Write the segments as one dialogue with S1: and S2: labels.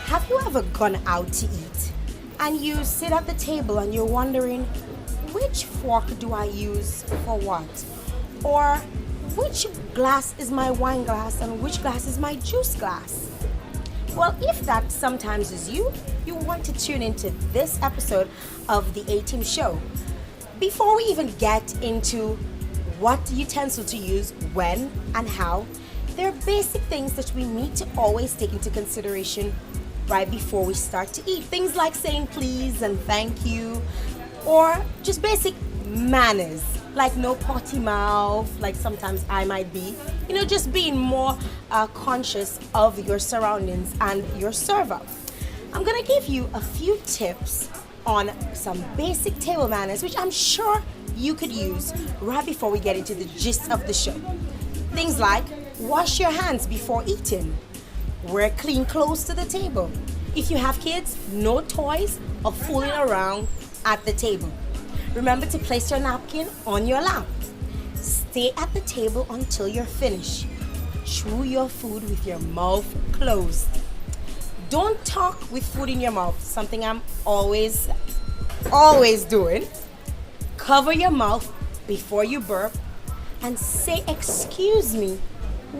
S1: Have you ever gone out to eat and you sit at the table and you're wondering, which fork do I use for what? Or which glass is my wine glass and which glass is my juice glass? Well, if that sometimes is you, you want to tune into this episode of the ATeamShow. Before we even get into what utensil to use, when and how, there are basic things that we need to always take into consideration right before we start to eat. Things like saying please and thank you, or just basic manners, like no potty mouth, like sometimes I might be. Just being more conscious of your surroundings and your server. I'm gonna give you a few tips on some basic table manners, which I'm sure you could use right before we get into the gist of the show. Things like wash your hands before eating. Wear clean clothes to the table. If you have kids, no toys or fooling around at the table. Remember to place your napkin on your lap. Stay at the table until you're finished. Chew your food with your mouth closed. Don't talk with food in your mouth, something I'm always doing. Cover your mouth before you burp and say excuse me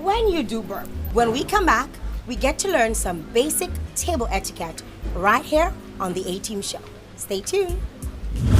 S1: when you do burp. When we come back, we get to learn some basic table etiquette right here on the ATeamShow. Stay tuned.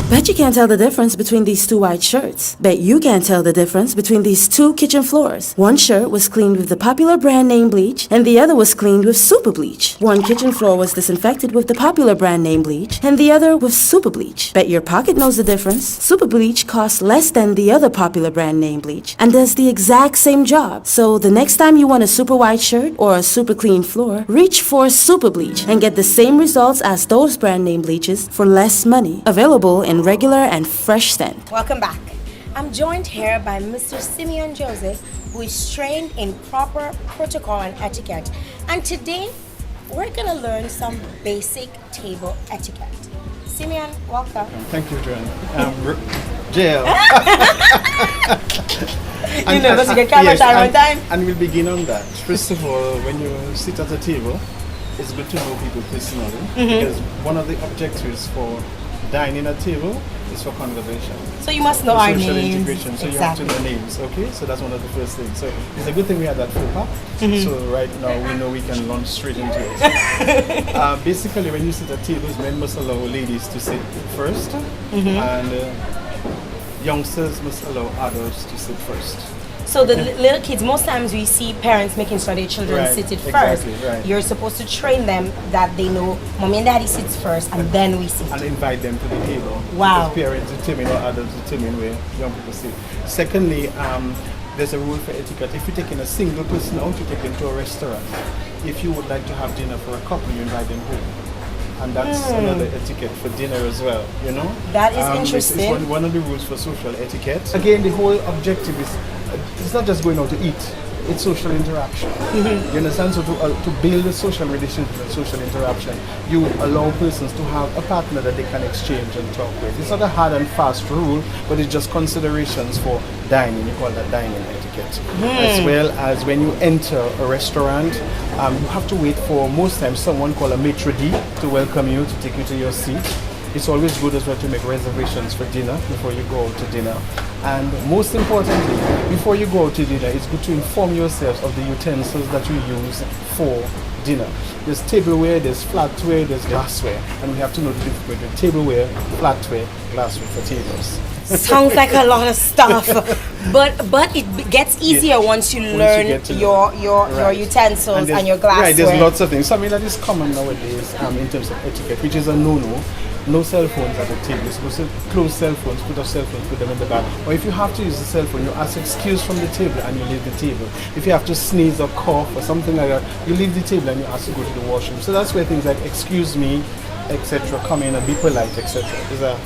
S2: Bet you can't tell the difference between these two white shirts. Bet you can't tell the difference between these two kitchen floors. One shirt was cleaned with the popular brand name bleach, and the other was cleaned with super bleach. One kitchen floor was disinfected with the popular brand name bleach, and the other with super bleach. Bet your pocket knows the difference. Super bleach costs less than the other popular brand name bleach, and does the exact same job. So the next time you want a super white shirt or a super clean floor, reach for super bleach and get the same results as those brand name bleaches for less money. Available in regular and fresh scent.
S1: Welcome back. I'm joined here by Mr. Simeon Joseph, who is trained in proper protocol and etiquette. And today, we're gonna learn some basic table etiquette. Simeon, welcome.
S3: Thank you, Joanne. Jael.
S1: Let's get camera time one time.
S3: And we'll begin on that. First of all, when you sit at a table, it's good to know people personally, because one of the objectives for dining at table is for conversation.
S1: So you must know
S3: for
S1: our
S3: social
S1: names.
S3: integration. So
S1: Exactly.
S3: you have to know names, okay? So that's one of the first things. So it's a good thing we had that faux pas. So right now we know we can launch straight into it. Basically, when you sit at tables, men must allow ladies to sit first, and youngsters must allow adults to sit first.
S1: So the little kids, most times we see parents making sure their children
S3: Right,
S1: sit it
S3: exactly,
S1: first.
S3: right.
S1: You're supposed to train them that they know mommy and daddy sits first and then we sit.
S3: And invite them to the table.
S1: Wow.
S3: Because parents determine or adults determine where young people sit. Secondly, there's a rule for etiquette. If you're taking a single person out, you take them to a restaurant. If you would like to have dinner for a couple, you invite them home. And that's another etiquette for dinner as well,
S1: That is interesting.
S3: It's one of the rules for social etiquette. Again, the whole objective is, it's not just going out to eat, it's social interaction. You understand? So to build a social relationship and social interaction, you allow persons to have a partner that they can exchange and talk with. It's not a hard and fast rule, but it's just considerations for dining. You call that dining etiquette. As well as when you enter a restaurant, you have to wait for, most times, someone called a maitre d' to welcome you, to take you to your seat. It's always good as well to make reservations for dinner before you go out to dinner. And most importantly, before you go out to dinner, it's good to inform yourselves of the utensils that you use for dinner. There's tableware, there's flatware, there's glassware. And we have to know the difference between tableware, flatware, glassware for tables.
S1: Sounds like a lot of stuff, but it gets easier once you learn
S3: you get to
S1: your utensils and your glassware.
S3: Right, there's lots of things. Something that is common nowadays in terms of etiquette, which is a no-no. No cell phones at the table. You're supposed to close cell phones, put off cell phones, put them in the bag. Or if you have to use the cell phone, you ask excuse from the table and you leave the table. If you have to sneeze or cough or something like that, you leave the table and you ask to go to the washroom. So that's where things like excuse me, etc. come in and be polite, etc.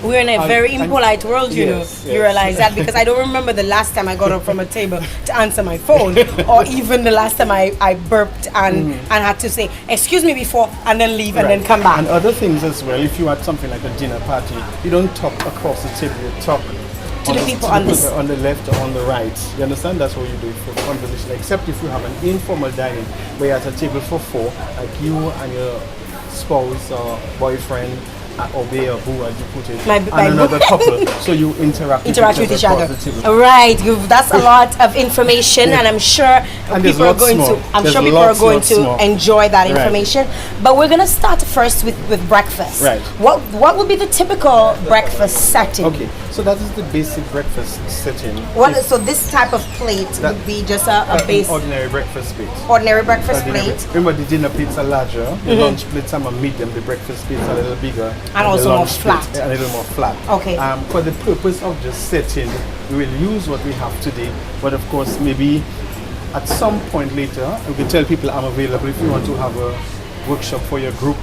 S1: We're in a very impolite world,
S3: yes,
S1: You
S3: yes.
S1: realize that, because I don't remember the last time I got up from a table to answer my phone, or even the last time I burped and had to say, excuse me before, and then leave and then come back.
S3: And other things as well, if you had something like a dinner party, you don't talk across the table, you talk
S1: To the people on this.
S3: on the left or on the right. You understand? That's what you do for conversation. Except if you have an informal dining where you're at a table for 4, like you and your spouse or boyfriend or bae or boo, as you put it,
S1: My
S3: and another couple. So you interact with
S1: each other.
S3: across the table.
S1: Right, that's a lot of information, and I'm sure people are going to. I'm sure people are going to enjoy that information. But we're gonna start first with breakfast.
S3: Right.
S1: What would be the typical breakfast setting?
S3: Okay, so that is the basic breakfast setting.
S1: So this type of plate would be just a basic
S3: ordinary breakfast plate.
S1: Ordinary breakfast plate.
S3: Remember, the dinner plates are larger. The lunch plates are medium. The breakfast plates are a little bigger.
S1: And also more flat.
S3: A little more flat.
S1: Okay.
S3: For the purpose of just setting, we will use what we have today. But of course, maybe at some point later, we can tell people I'm available if you want to have a workshop for your group.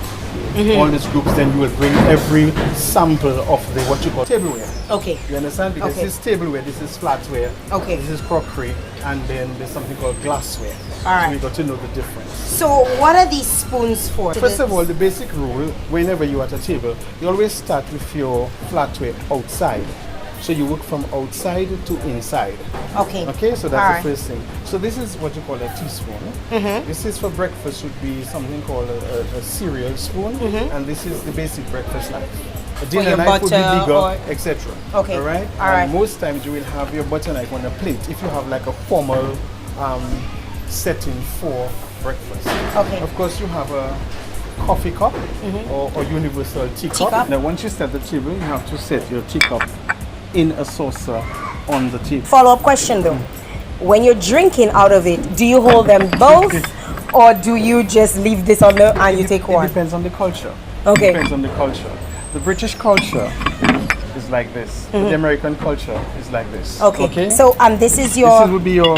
S3: All these groups, then you will bring every sample of the what you call tableware.
S1: Okay.
S3: You understand? Because this is tableware, this is flatware,
S1: okay,
S3: this is crockery, and then there's something called glassware.
S1: All right.
S3: So you got to know the difference.
S1: So what are these spoons for?
S3: First of all, the basic rule, whenever you're at a table, you always start with your flatware outside. So you work from outside to inside.
S1: Okay.
S3: Okay, so that's the first thing. So this is what you call a teaspoon. This is for breakfast, would be something called a cereal spoon, and this is the basic breakfast knife. A dinner knife would be bigger, etc.
S1: Okay.
S3: All right.
S1: All right.
S3: Most times you will have your butter knife on a plate if you have like a formal setting for breakfast.
S1: Okay.
S3: Of course, you have a coffee cup or universal teacup. Now, once you set the table, you have to set your teacup in a saucer on the table.
S1: Follow-up question though. When you're drinking out of it, do you hold them both or do you just leave this on the and you take one?
S3: It depends on the culture.
S1: Okay.
S3: It depends on the culture. The British culture is like this. The American culture is like this.
S1: Okay. So this is your
S3: This would be your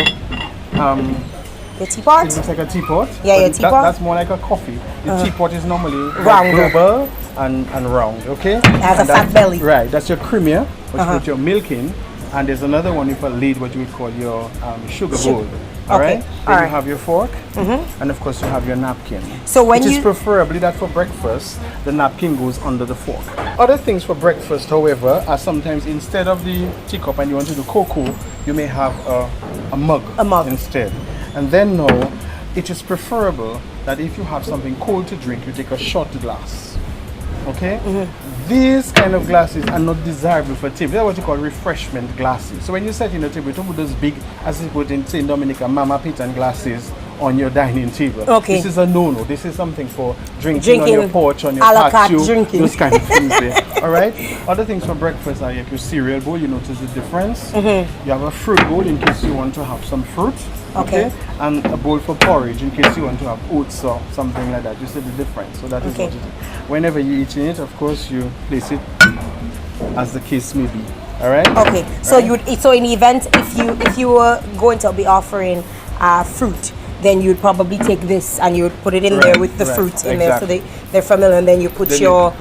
S1: teapot?
S3: It looks like a teapot.
S1: Yeah, your teapot.
S3: That's more like a coffee. The teapot is normally
S1: round,
S3: global and round, okay?
S1: It has a fat belly.
S3: Right, that's your creamier, what you put your milk in. And there's another one with a lid, what you would call your sugar bowl. All right? Then you have your fork, and of course you have your napkin. So when it is preferably that for breakfast, the napkin goes under the fork. Other things for breakfast, however, are sometimes instead of the teacup and you want to do cocoa, you may have a mug instead. And then now, it is preferable that if you have something cold to drink, you take a shot glass. Okay? These kind of glasses are not desirable for table. They're what you call refreshment glasses. So when you set in a table, you don't put those big, as you put in St. Dominica, Mama Pitan glasses on your dining table. Okay. This is a no-no. This is something for drinking on your porch, on your patio, those kind of things there. All right? Other things for breakfast are like your cereal bowl. You notice the difference. You have a fruit bowl in case you want to have some fruit. Okay. And a bowl for porridge in case you want to have oats or something like that. You see the difference. So that is what it is. Whenever you're eating it, of course, you place it as the case may be. All right? Okay. So so in the event if you were going to be offering fruit, then you'd probably take this and you would put it in there with the fruit in there, so they're familiar, and then you put your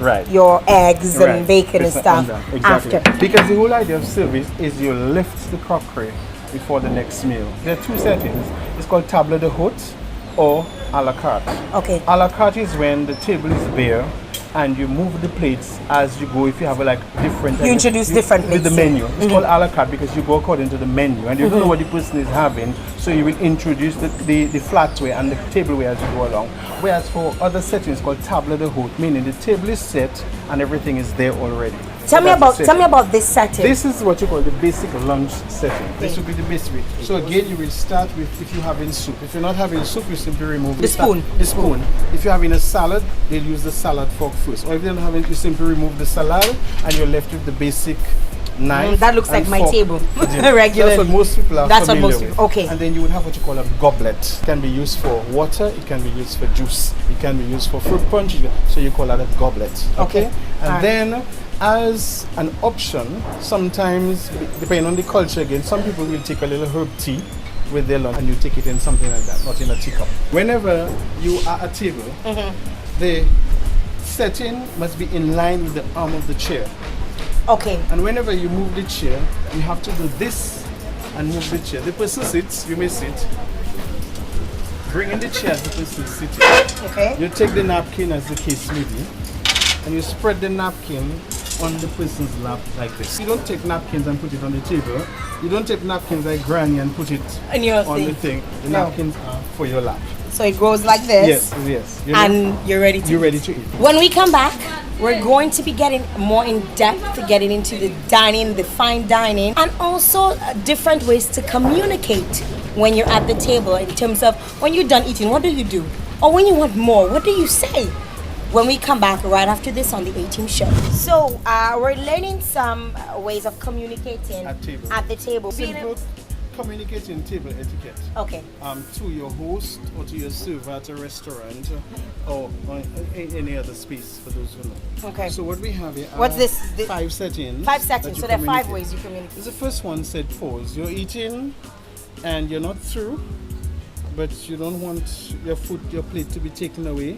S3: eggs and bacon and stuff after. Because the whole idea of service is you lift the crockery before the next meal. There are two settings. It's called table d'hôte or a la carte. Okay. A la carte is when the table is bare and you move the plates as you go. If you have different, you introduce different plates with the menu. It's called a la carte because you go according to the menu and you don't know what the person is having, so you will introduce the flatware and the tableware as you go along. Whereas for other settings, it's called table d'hôte, meaning the table is set and everything is there already. Tell me about this setting. This is what you call the basic lunch setting. Okay. This will be the basic. So again, you will start with, if you're having soup. If you're not having soup, you simply remove the spoon. The spoon. If you're having a salad, they'll use the salad fork first. Or if they're not having, you simply remove the salad and you're left with the basic knife. That looks like my table. Regular. That's what most people are familiar with. Okay. And then you would have what you call a goblet. It can be used for water. It can be used for juice. It can be used for fruit punch. So you call that a goblet. Okay. And then, as an option, sometimes, depending on the culture again, some people will take a little herb tea with their lunch and you take it in something like that, not in a teacup. Whenever you are at table, the setting must be in line with the arm of the chair. Okay. And whenever you move the chair, you have to do this and move the chair. The person sits, you may sit. Bring in the chair as the person is sitting. Okay. You take the napkin as the case may be, and you spread the napkin on the person's lap like this. You don't take napkins and put it on the table. You don't take napkins like granny and put it on the thing. The napkins are for your lap.
S1: So it goes like this.
S3: Yes.
S1: You're ready to eat. When we come back, we're going to be getting more in depth, getting into the dining, the fine dining, and also different ways to communicate when you're at the table in terms of when you're done eating, what do you do? Or when you want more, what do you say? When we come back right after this on the A-Team Show. So we're learning some ways of communicating at the table.
S3: Simple communicating table etiquette.
S1: Okay.
S3: To your host or to your server at a restaurant or any other space for those who know.
S1: Okay.
S3: So what we have here
S1: What's this?
S3: 5 settings.
S1: 5 settings. So there are 5 ways you communicate.
S3: The first one said pause. You're eating and you're not through, but you don't want your plate to be taken away.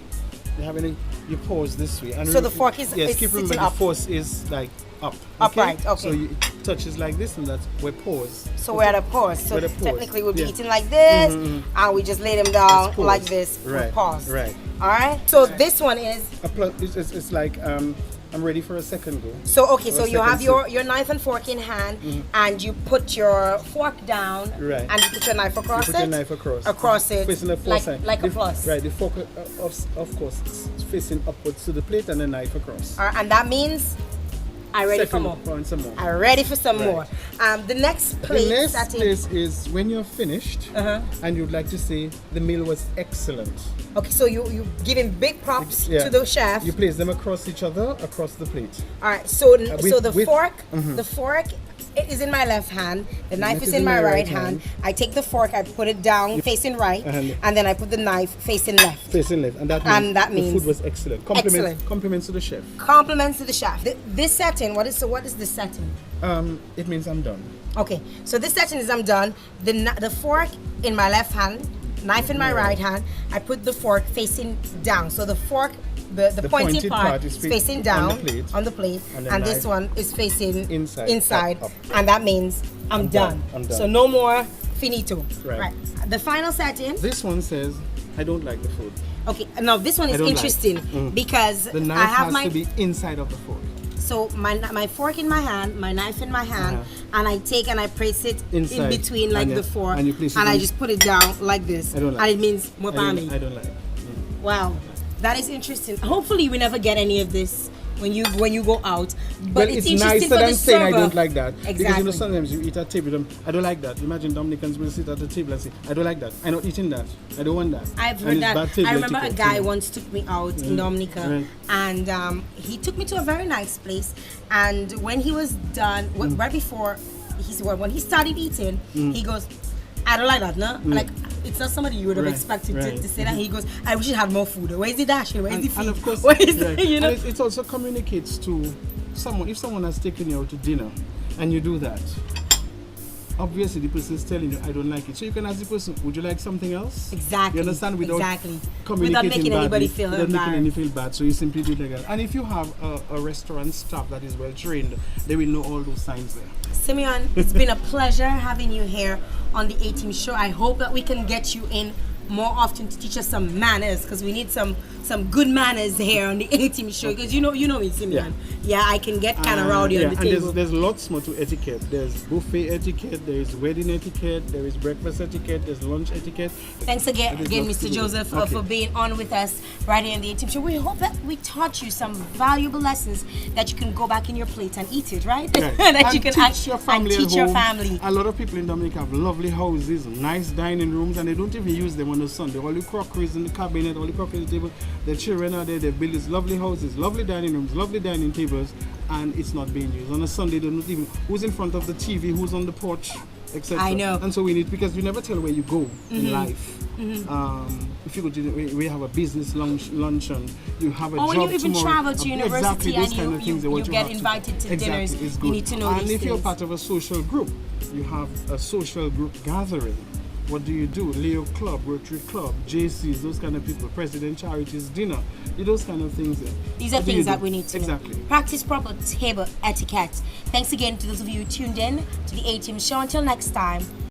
S3: You pause this way. And
S1: so the fork is
S3: keep remember
S1: sitting up.
S3: The force is like up.
S1: Upright, okay.
S3: So it touches like this and that's where pause.
S1: So we're at a pause. So technically we'll be eating like this and we just lay them down like this.
S3: Right.
S1: Pause.
S3: Right.
S1: Alright? So this one is
S3: it's like I'm ready for a second go.
S1: So okay, so you have your knife and fork in hand and you put your fork down and you put your knife across across it
S3: facing the
S1: like a plus.
S3: Right, the fork of course is facing upwards to the plate and the knife across.
S1: And that means I'm ready for more. I'm ready for some more. The next place
S3: is when you're finished and you'd like to say the meal was excellent.
S1: Okay, so you giving big props to the chef.
S3: You place them across each other, across the plate.
S1: All right, so the fork is in my left hand, the knife is in my right hand. I take the fork, I put it down facing right, and then I put the knife facing left.
S3: And that means the food was excellent. Compliments to the chef.
S1: Compliments to the chef. This setting, what is this setting?
S3: It means I'm done.
S1: Okay, so this setting is I'm done. The fork in my left hand, knife in my right hand. I put the fork facing down. So the fork, the pointed part is facing down on the plate, and this one is facing inside up. And that means I'm done. So no more finito. Right. The final setting.
S3: This one says I don't like the food.
S1: Okay, now this one is interesting because
S3: the knife has to be inside of the fork.
S1: So my fork in my hand, my knife in my hand, and I take and I place it inside, in between like the fork, and I just put it down like this.
S3: I don't like
S1: and it means more palmy.
S3: I don't like.
S1: Wow, that is interesting. Hopefully we never get any of this when you go out. But it's interesting
S3: nicer
S1: for
S3: than
S1: the
S3: saying
S1: server.
S3: I don't like that.
S1: Exactly.
S3: Because sometimes you eat at table, I don't like that. Imagine Dominicans will sit at the table and say, I don't like that. I'm not eating that. I don't want that.
S1: I've heard that. I remember a guy once took me out in Dominica, and he took me to a very nice place. And when he was done, right before when he started eating, he goes, I don't like that, no? Like, it's not somebody you would have expected to say that. He goes, I wish you had more food. Where is the dash? Where is the food?
S3: And of course,
S1: where is you know?
S3: And it also communicates to someone. If someone has taken you out to dinner and you do that, obviously the person is telling you, I don't like it. So you can ask the person, would you like something else?
S1: Exactly.
S3: You understand? Without
S1: making anybody feel
S3: without
S1: bad.
S3: making anybody feel bad. So you simply do it like that. And if you have a restaurant staff that is well trained, they will know all those signs there.
S1: Simeon, it's been a pleasure having you here on the A-Team Show. I hope that we can get you in more often to teach us some manners, because we need some good manners here on the A-Team Show, because you know me, Simeon. Yeah, I can get kind of rowdy on the table.
S3: And there's lots more to etiquette. There's buffet etiquette, there's wedding etiquette, there is breakfast etiquette, there's lunch etiquette.
S1: Thanks again Mr. Joseph, for being on with us right here on the A-Team Show. We hope that we taught you some valuable lessons that you can go back in your plate and eat it, right? That you can teach your family.
S3: A lot of people in Dominica have lovely houses, nice dining rooms, and they don't even use them on the Sunday. All the crockeries in the cabinet, all the crockery on the table, the children are there, they build these lovely houses, lovely dining rooms, lovely dining tables, and it's not being used. On a Sunday, they don't even, who's in front of the TV, who's on the porch, etc.
S1: I know.
S3: And so we need, because you never tell where you go in life. If you go to, we have a business luncheon, you have a job
S1: when you even
S3: tomorrow,
S1: travel to university and you get invited to dinners, you need to know
S3: and
S1: these
S3: if
S1: things.
S3: you're part of a social group, you have a social group gathering. What do you do? Leo Club, Rotary Club, JCs, those kind of people, President Charities Dinner, those kind of things.
S1: These are things that we need to
S3: know.
S1: Practice proper table etiquette. Thanks again to those of you who tuned in to the A-Team Show. Until next time.